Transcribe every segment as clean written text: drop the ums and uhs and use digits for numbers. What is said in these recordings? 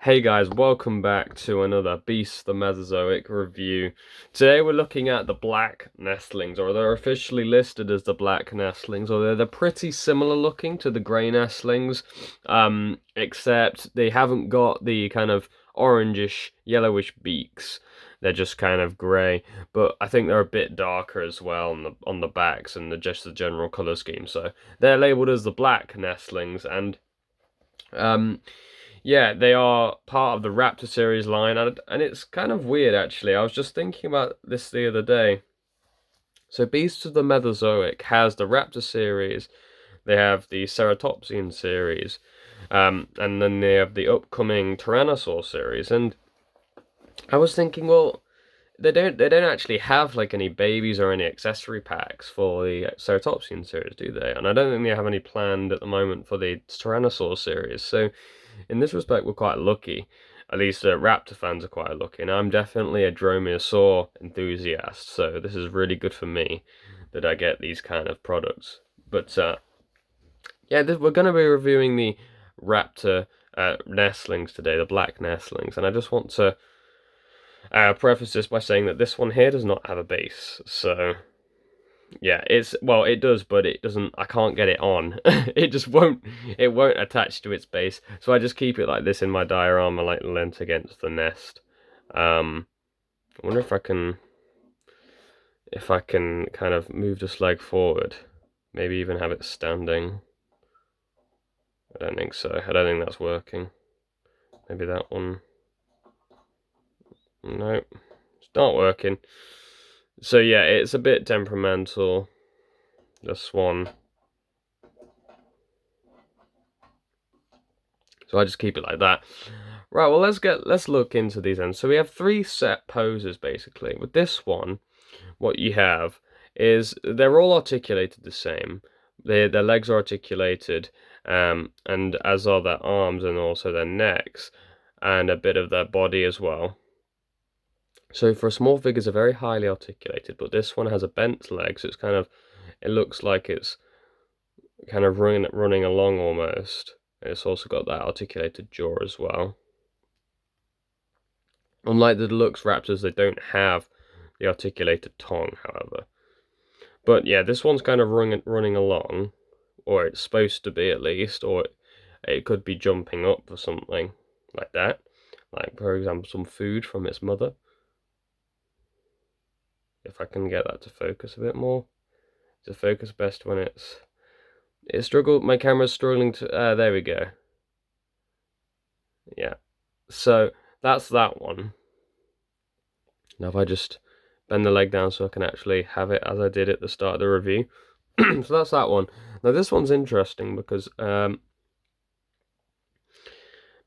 Hey guys, welcome back to another Beast the Mesozoic review. Today we're looking at the Black Nestlings, or they're officially listed as the Black Nestlings, or they're pretty similar looking to the Grey Nestlings, except they haven't got the kind of orangish, yellowish beaks. They're just kind of grey, but I think they're a bit darker as well on the backs and just the general colour scheme. So they're labelled as the Black Nestlings, and yeah, they are part of the Raptor series line, and it's kind of weird actually. I was just thinking about this the other day. So Beasts of the Mesozoic has the Raptor series, they have the Ceratopsian series, and then they have the upcoming Tyrannosaur series. And I was thinking, well, they don't actually have like any babies or any accessory packs for the Ceratopsian series, do they? And I don't think they have any planned at the moment for the Tyrannosaur series. So in this respect, we're quite lucky. At least Raptor fans are quite lucky, and I'm definitely a Dromaeosaur enthusiast. So this is really good for me that I get these kind of products. But yeah, we're going to be reviewing the Raptor nestlings today, the Black Nestlings, and I just want to preface this by saying that this one here does not have a base. So yeah, it does, but it doesn't. I can't get it on. It just won't. It won't attach to its base. So I just keep it like this in my diorama, like leant against the nest. I wonder if I can kind of move this leg forward. Maybe even have it standing. I don't think so. I don't think that's working. Maybe that one. No, it's not working. So yeah, it's a bit temperamental. This one. So I just keep it like that. Right, well let's look into these then. So we have three set poses basically. With this one, what you have is they're all articulated the same. Their legs are articulated, and as are their arms and also their necks, and a bit of their body as well. So for a small figures are very highly articulated, but this one has a bent leg, so it looks like it's kind of running along almost. It's also got that articulated jaw as well. Unlike the deluxe raptors, they don't have the articulated tongue, however. But yeah, this one's kind of running along, or it's supposed to be at least, or it could be jumping up for something like that. Like, for example, some food from its mother. If I can get that to focus a bit more. To focus best when my camera's struggling to, there we go. Yeah, so that's that one. Now if I just bend the leg down so I can actually have it as I did at the start of the review. So that's that one. Now this one's interesting because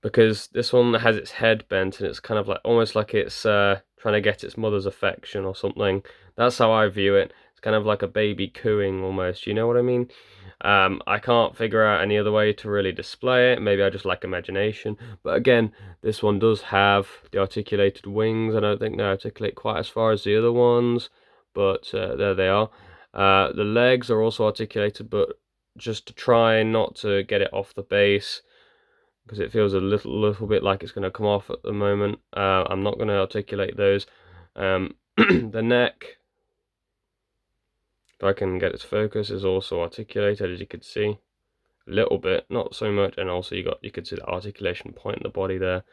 this one has its head bent and it's kind of like almost like it's trying to get its mother's affection or something. That's how I view it. It's kind of like a baby cooing almost, you know what I mean? I can't figure out any other way to really display it. Maybe I just lack imagination. But again, this one does have the articulated wings. I don't think they articulate quite as far as the other ones, but there they are. The legs are also articulated, but just to try not to get it off the base, because it feels a little bit like it's going to come off at the moment. I'm not going to articulate those. The neck, if I can get it to focus, is also articulated, as you could see. A little bit, not so much, and also you could see the articulation point in the body there.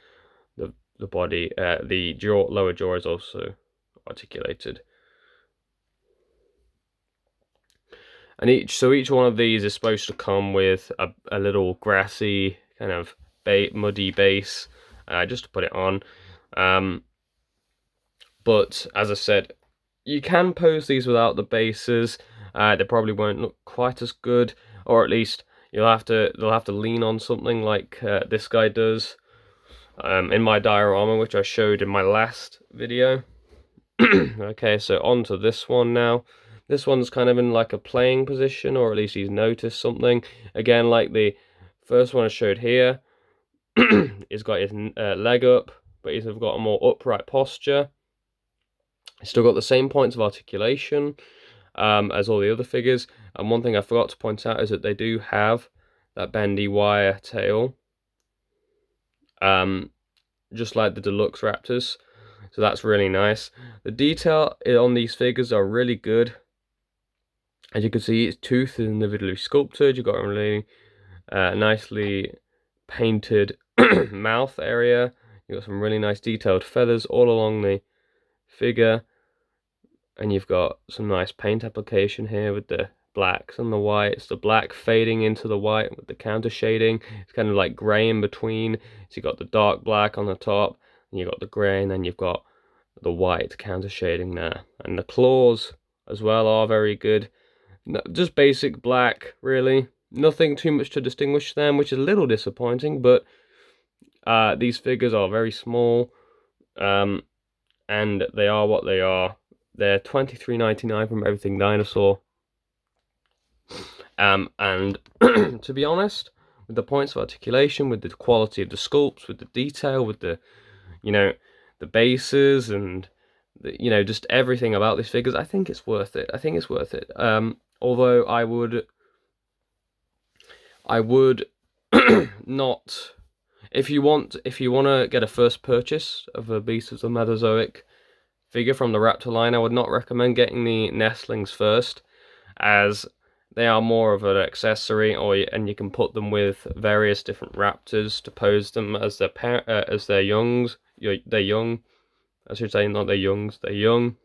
The body, the lower jaw is also articulated. And each one of these is supposed to come with a little grassy kind of muddy base, just to put it on. But as I said, you can pose these without the bases. They probably won't look quite as good, or at least they'll have to lean on something like this guy does in my diorama, which I showed in my last video. Okay, so on to this one now. This one's kind of in like a playing position, or at least he's noticed something. Again, like the first one I showed here, he's got his leg up, but he's got a more upright posture. He's still got the same points of articulation as all the other figures. And one thing I forgot to point out is that they do have that bendy wire tail. just like the deluxe raptors. So that's really nice. The detail on these figures are really good. As you can see, its tooth is individually sculpted. You've got a really nicely painted mouth area. You've got some really nice detailed feathers all along the figure. And you've got some nice paint application here with the blacks and the whites. The black fading into the white with the counter shading. It's kind of like grey in between. So you've got the dark black on the top, and you've got the grey, and then you've got the white counter shading there. And the claws as well are very good. Just basic black, really. Nothing too much to distinguish them, which is a little disappointing, but these figures are very small, and they are what they are. They're $23.99 from Everything Dinosaur. And to be honest, with the points of articulation, with the quality of the sculpts, with the detail, with the, you know, the bases and the, you know, just everything about these figures, I think it's worth it. I think it's worth it. Although I would not, if you want to get a first purchase of a Beast of the Mesozoic figure from the Raptor line, I would not recommend getting the Nestlings first, as they are more of an accessory, and you can put them with various different raptors to pose them as their youngs. They're young, I should say, not their youngs. They're young.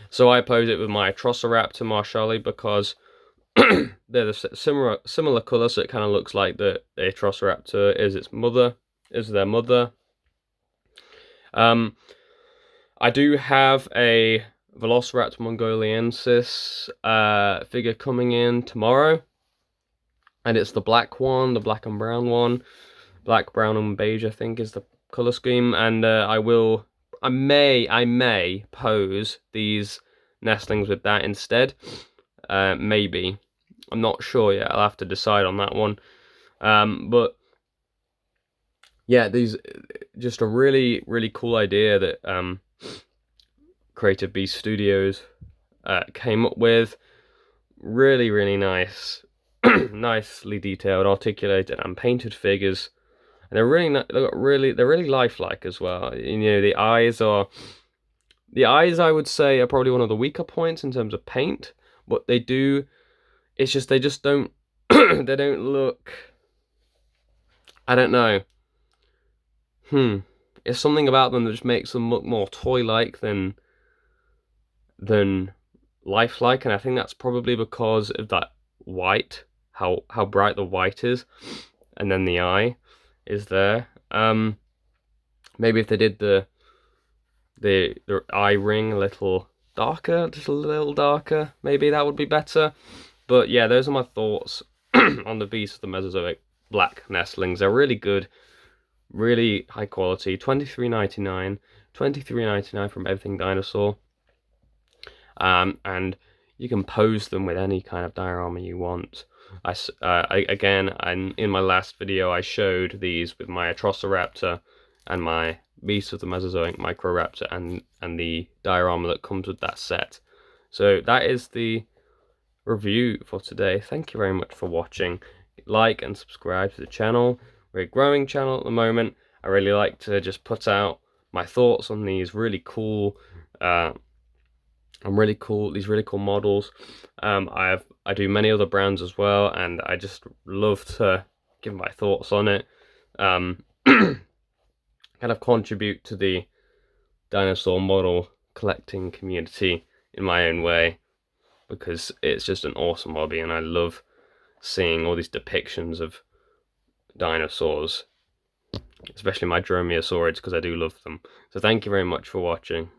So I pose it with my Atrociraptor Marshali because they're the similar color, so it kind of looks like the Atrociraptor is their mother. I do have a Velociraptor mongoliensis figure coming in tomorrow, and it's the black one, the black and brown one. Black, brown, and beige, I think, is the color scheme. And I may pose these nestlings with that instead. Maybe. I'm not sure yet. I'll have to decide on that one. But yeah, these just a really, really cool idea that Creative Beast Studios came up with. Really, really nice, nicely detailed, articulated, and painted figures. And they're really lifelike as well. You know, the eyes, I would say, are probably one of the weaker points in terms of paint, but they just don't they don't look, I don't know. It's something about them that just makes them look more toy-like than lifelike, and I think that's probably because of that white, how bright the white is, and then the eye is there. Maybe if they did the eye ring a little darker, just a little darker, maybe that would be better. But yeah, those are my thoughts on the Beast of the Mesozoic Black Nestlings. They're really good, really high quality. $23.99 from Everything Dinosaur. And you can pose them with any kind of diorama you want. Again, in my last video, I showed these with my Atrociraptor and my Beast of the Mesozoic Microraptor and the diorama that comes with that set. So that is the review for today. Thank you very much for watching. Like and subscribe to the channel. We're a growing channel at the moment. I really like to just put out my thoughts on these really cool these really cool models. I do many other brands as well, and I just love to give my thoughts on it. Kind of contribute to the dinosaur model collecting community in my own way, because it's just an awesome hobby, and I love seeing all these depictions of dinosaurs, especially my dromaeosaurids, because I do love them. So thank you very much for watching.